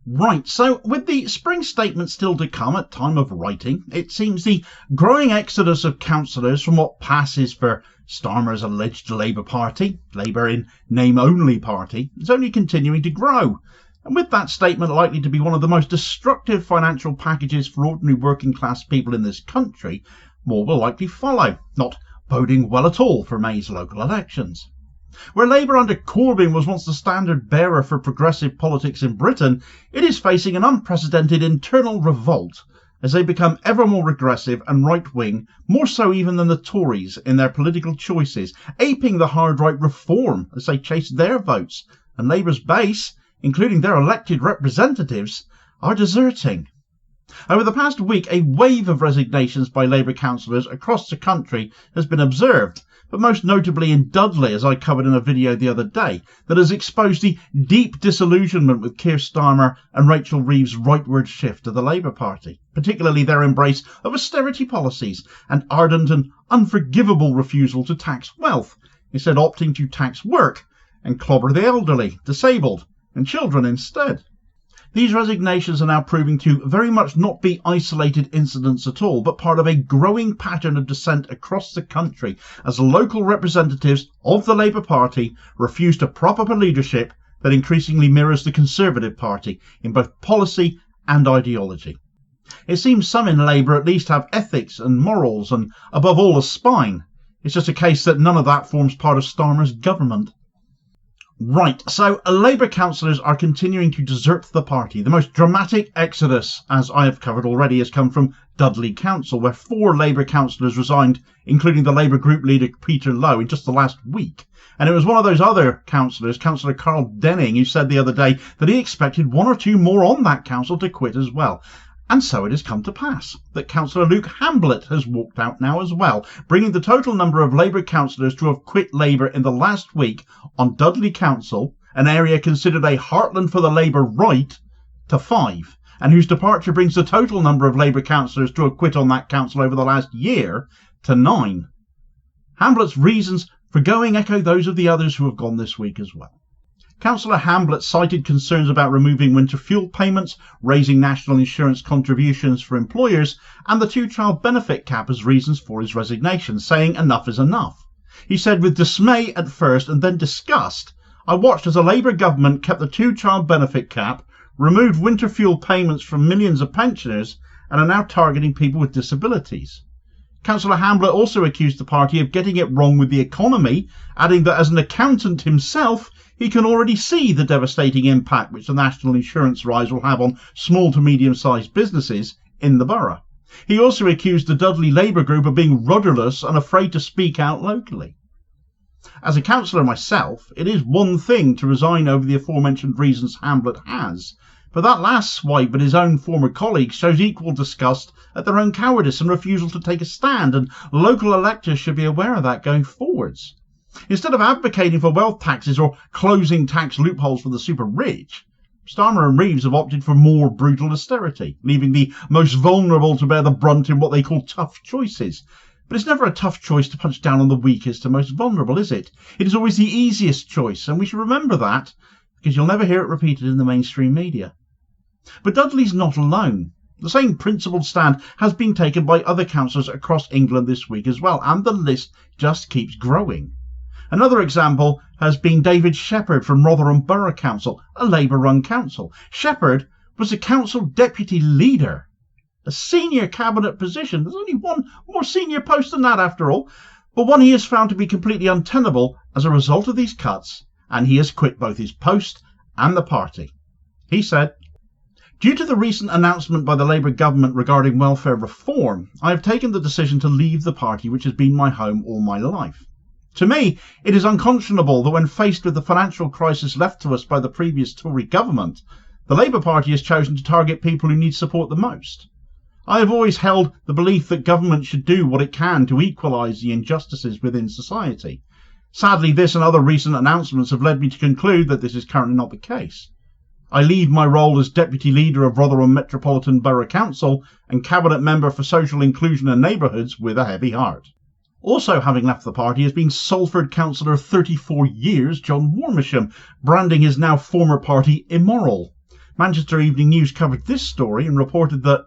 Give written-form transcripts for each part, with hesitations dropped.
Right, so with the spring statement still to come at time of writing, it seems the growing exodus of councillors from what passes for Starmer's alleged Labour Party, Labour in name-only party, is only continuing to grow. And with that statement likely to be one of the most destructive financial packages for ordinary working class people in this country, more will likely follow, not boding well at all for May's local elections. Where Labour under Corbyn was once the standard bearer for progressive politics in Britain, it is facing an unprecedented internal revolt as they become ever more regressive and right-wing, more so even than the Tories in their political choices, aping the hard-right reform as they chase their votes, and Labour's base, including their elected representatives, are deserting. Over the past week, a wave of resignations by Labour councillors across the country has been observed, but most notably in Dudley, as I covered in a video the other day, that has exposed the deep disillusionment with Keir Starmer and Rachel Reeves' rightward shift to the Labour Party, particularly their embrace of austerity policies and ardent and unforgivable refusal to tax wealth, instead opting to tax work and clobber the elderly, disabled and children instead. These resignations are now proving to very much not be isolated incidents at all, but part of a growing pattern of dissent across the country as local representatives of the Labour Party refuse to prop up a leadership that increasingly mirrors the Conservative Party in both policy and ideology. It seems some in Labour at least have ethics and morals and, above all, a spine. It's just a case that none of that forms part of Starmer's government. Right, so Labour councillors are continuing to desert the party. The most dramatic exodus, as I have covered already, has come from Dudley Council, where 4 Labour councillors resigned, including the Labour group leader Peter Lowe, in just the last week. And it was one of those other councillors, Councillor Carl Denning, who said the other day that he expected 1 or 2 more on that council to quit as well. And so it has come to pass that Councillor Luke Hamblett has walked out now as well, bringing the total number of Labour councillors to have quit Labour in the last week on Dudley Council, an area considered a heartland for the Labour right, to 5, and whose departure brings the total number of Labour councillors to have quit on that council over the last year to 9. Hamblett's reasons for going echo those of the others who have gone this week as well. Councillor Hamblett cited concerns about removing winter fuel payments, raising national insurance contributions for employers, and the 2-child benefit cap as reasons for his resignation, saying enough is enough. He said with dismay at first and then disgust, "I watched as a Labour government kept the 2-child benefit cap, removed winter fuel payments from millions of pensioners, and are now targeting people with disabilities." Councillor Hamblett also accused the party of getting it wrong with the economy, adding that as an accountant himself, he can already see the devastating impact which the national insurance rise will have on small to medium-sized businesses in the borough. He also accused the Dudley Labour group of being rudderless and afraid to speak out locally. As a councillor myself, it is one thing to resign over the aforementioned reasons Hamblett has, but that last swipe at his own former colleagues shows equal disgust at their own cowardice and refusal to take a stand, and local electors should be aware of that going forwards. Instead of advocating for wealth taxes or closing tax loopholes for the super rich, Starmer and Reeves have opted for more brutal austerity, leaving the most vulnerable to bear the brunt in what they call tough choices. But it's never a tough choice to punch down on the weakest and most vulnerable, is it? It is always the easiest choice, and we should remember that, because you'll never hear it repeated in the mainstream media. But Dudley's not alone. The same principled stand has been taken by other councillors across England this week as well, and the list just keeps growing. Another example has been David Shepherd from Rotherham Borough Council, a Labour-run council. Shepherd was the council deputy leader, a senior cabinet position. There's only one more senior post than that after all, but one he has found to be completely untenable as a result of these cuts, and he has quit both his post and the party. He said, "Due to the recent announcement by the Labour government regarding welfare reform, I have taken the decision to leave the party which has been my home all my life. To me, it is unconscionable that when faced with the financial crisis left to us by the previous Tory government, the Labour Party has chosen to target people who need support the most. I have always held the belief that government should do what it can to equalise the injustices within society. Sadly, this and other recent announcements have led me to conclude that this is currently not the case. I leave my role as Deputy Leader of Rotherham Metropolitan Borough Council and Cabinet Member for Social Inclusion and Neighbourhoods with a heavy heart." Also having left the party has been Salford councillor of 34 years, John Warmisham, branding his now former party immoral. Manchester Evening News covered this story and reported that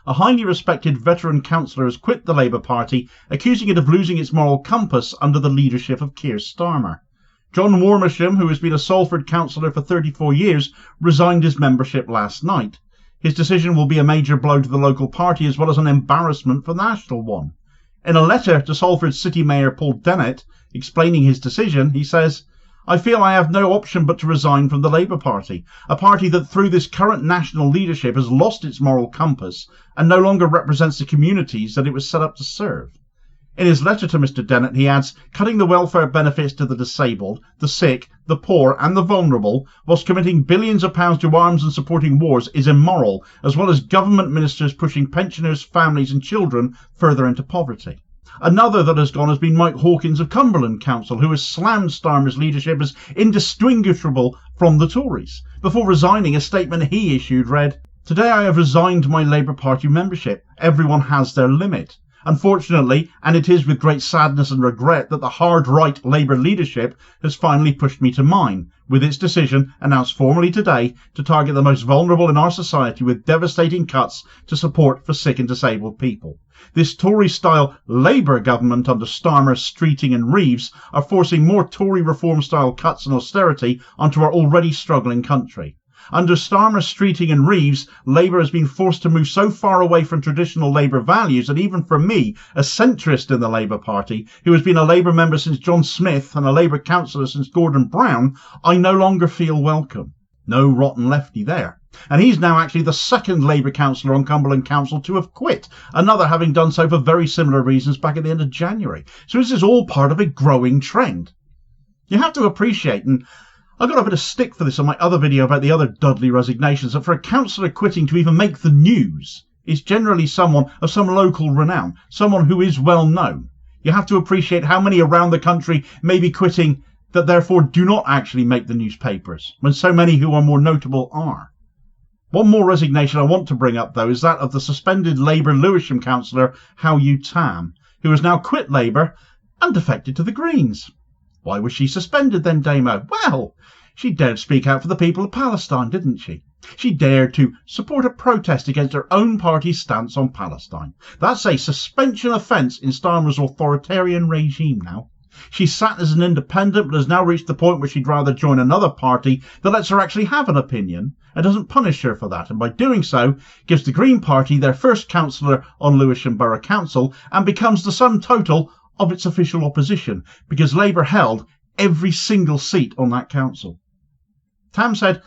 a highly respected veteran councillor has quit the Labour Party, accusing it of losing its moral compass under the leadership of Keir Starmer. John Wormesham, who has been a Salford councillor for 34 years, resigned his membership last night. His decision will be a major blow to the local party as well as an embarrassment for the national one. In a letter to Salford City Mayor Paul Dennett, explaining his decision, he says, "I feel I have no option but to resign from the Labour Party, a party that through this current national leadership has lost its moral compass and no longer represents the communities that it was set up to serve." In his letter to Mr Dennett, he adds, "Cutting the welfare benefits to the disabled, the sick, the poor and the vulnerable, whilst committing billions of pounds to arms and supporting wars is immoral, as well as government ministers pushing pensioners, families and children further into poverty." Another that has gone has been Mike Hawkins of Cumberland Council, who has slammed Starmer's leadership as indistinguishable from the Tories. Before resigning, a statement he issued read, "Today I have resigned my Labour Party membership. Everyone has their limit. Unfortunately, and it is with great sadness and regret that the hard-right Labour leadership has finally pushed me to mine, with its decision, announced formally today, to target the most vulnerable in our society with devastating cuts to support for sick and disabled people. This Tory-style Labour government under Starmer, Streeting and Reeves are forcing more Tory reform-style cuts and austerity onto our already struggling country. Under Starmer, Streeting and Reeves, Labour has been forced to move so far away from traditional Labour values that even for me, a centrist in the Labour Party, who has been a Labour member since John Smith and a Labour councillor since Gordon Brown, I no longer feel welcome." No rotten lefty there. And he's now actually the second Labour councillor on Cumberland Council to have quit, another having done so for very similar reasons back at the end of January. So this is all part of a growing trend. You have to appreciate, and I got a bit of stick for this on my other video about the other Dudley resignations, that for a councillor quitting to even make the news is generally someone of some local renown, someone who is well known. You have to appreciate how many around the country may be quitting that therefore do not actually make the newspapers, when so many who are more notable are. One more resignation I want to bring up, though, is that of the suspended Labour Lewisham councillor How Tam, who has now quit Labour and defected to the Greens. Why was she suspended then, Damo? Well, she dared speak out for the people of Palestine, didn't she? She dared to support a protest against her own party's stance on Palestine. That's a suspension offence in Starmer's authoritarian regime now. She sat as an independent but has now reached the point where she'd rather join another party that lets her actually have an opinion and doesn't punish her for that, and by doing so gives the Green Party their first councillor on Lewisham Borough Council and becomes the sum total of its official opposition, because Labour held every single seat on that council. Tam said,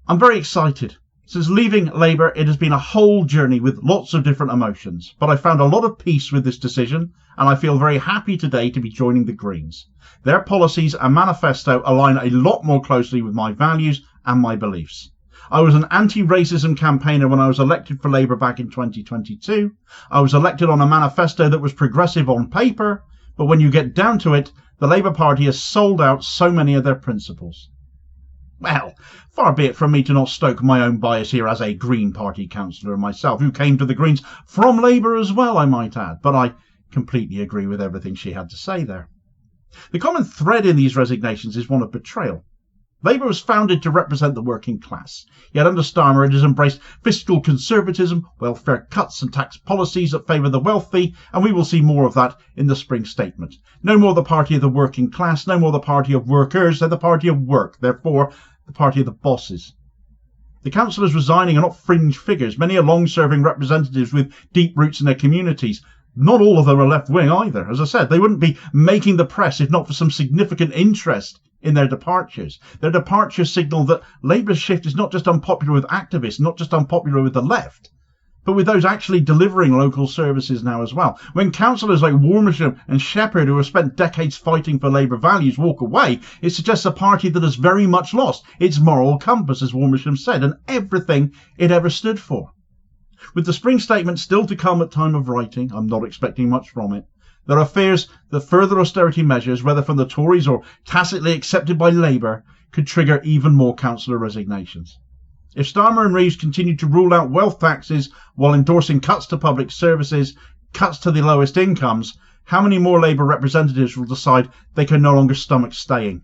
"I'm very excited. Since leaving Labour, it has been a whole journey with lots of different emotions, but I found a lot of peace with this decision, and I feel very happy today to be joining the Greens. Their policies and manifesto align a lot more closely with my values and my beliefs. I was an anti-racism campaigner when I was elected for Labour back in 2022. I was elected on a manifesto that was progressive on paper, but when you get down to it, the Labour Party has sold out so many of their principles." Well, far be it from me to not stoke my own bias here as a Green Party councillor myself, who came to the Greens from Labour as well, I might add, but I completely agree with everything she had to say there. The common thread in these resignations is one of betrayal. Labour was founded to represent the working class, yet under Starmer it has embraced fiscal conservatism, welfare cuts and tax policies that favour the wealthy, and we will see more of that in the spring statement. No more the party of the working class, no more the party of workers, they're the party of work, therefore the party of the bosses. The councillors resigning are not fringe figures. Many are long-serving representatives with deep roots in their communities. Not all of them are left-wing either. As I said, they wouldn't be making the press if not for some significant interest in their departures. Their departures signal that Labour's shift is not just unpopular with activists, not just unpopular with the left, but with those actually delivering local services now as well. When councillors like Wormesham and Shepherd, who have spent decades fighting for Labour values, walk away, it suggests a party that has very much lost its moral compass, as Wormesham said, and everything it ever stood for. With the spring statement still to come at time of writing, I'm not expecting much from it. There are fears that further austerity measures, whether from the Tories or tacitly accepted by Labour, could trigger even more councillor resignations. If Starmer and Reeves continue to rule out wealth taxes while endorsing cuts to public services, cuts to the lowest incomes, how many more Labour representatives will decide they can no longer stomach staying?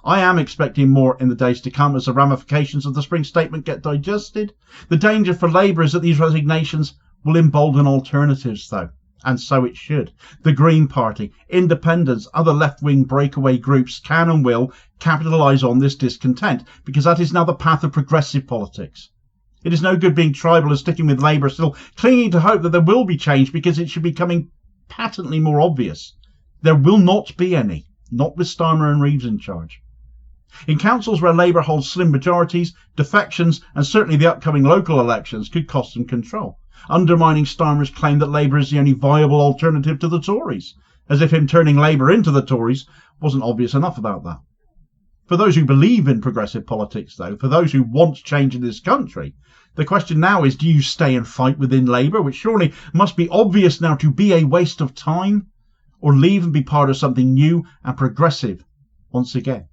I am expecting more in the days to come as the ramifications of the spring statement get digested. The danger for Labour is that these resignations will embolden alternatives, though. And so it should. The Green Party, independents, other left-wing breakaway groups can and will capitalise on this discontent, because that is now the path of progressive politics. It is no good being tribal and sticking with Labour, still clinging to hope that there will be change, because it should be becoming patently more obvious. There will not be any, not with Starmer and Reeves in charge. In councils where Labour holds slim majorities, defections and certainly the upcoming local elections could cost them control, undermining Starmer's claim that Labour is the only viable alternative to the Tories, as if him turning Labour into the Tories wasn't obvious enough about that. For those who believe in progressive politics, though, for those who want change in this country, the question now is, do you stay and fight within Labour, which surely must be obvious now to be a waste of time, or leave and be part of something new and progressive once again?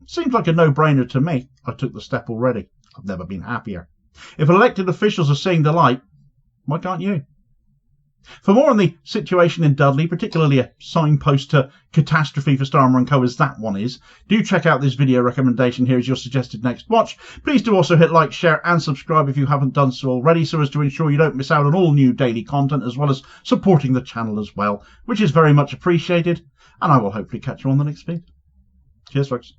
Seems like a no-brainer to me. I took the step already. I've never been happier. If elected officials are seeing the light, why can't you? For more on the situation in Dudley, particularly a signpost to catastrophe for Starmer and co as that one is, do check out this video recommendation here as your suggested next watch. Please do also hit like, share and subscribe if you haven't done so already, so as to ensure you don't miss out on all new daily content, as well as supporting the channel as well, which is very much appreciated, and I will hopefully catch you on the next feed. Cheers folks.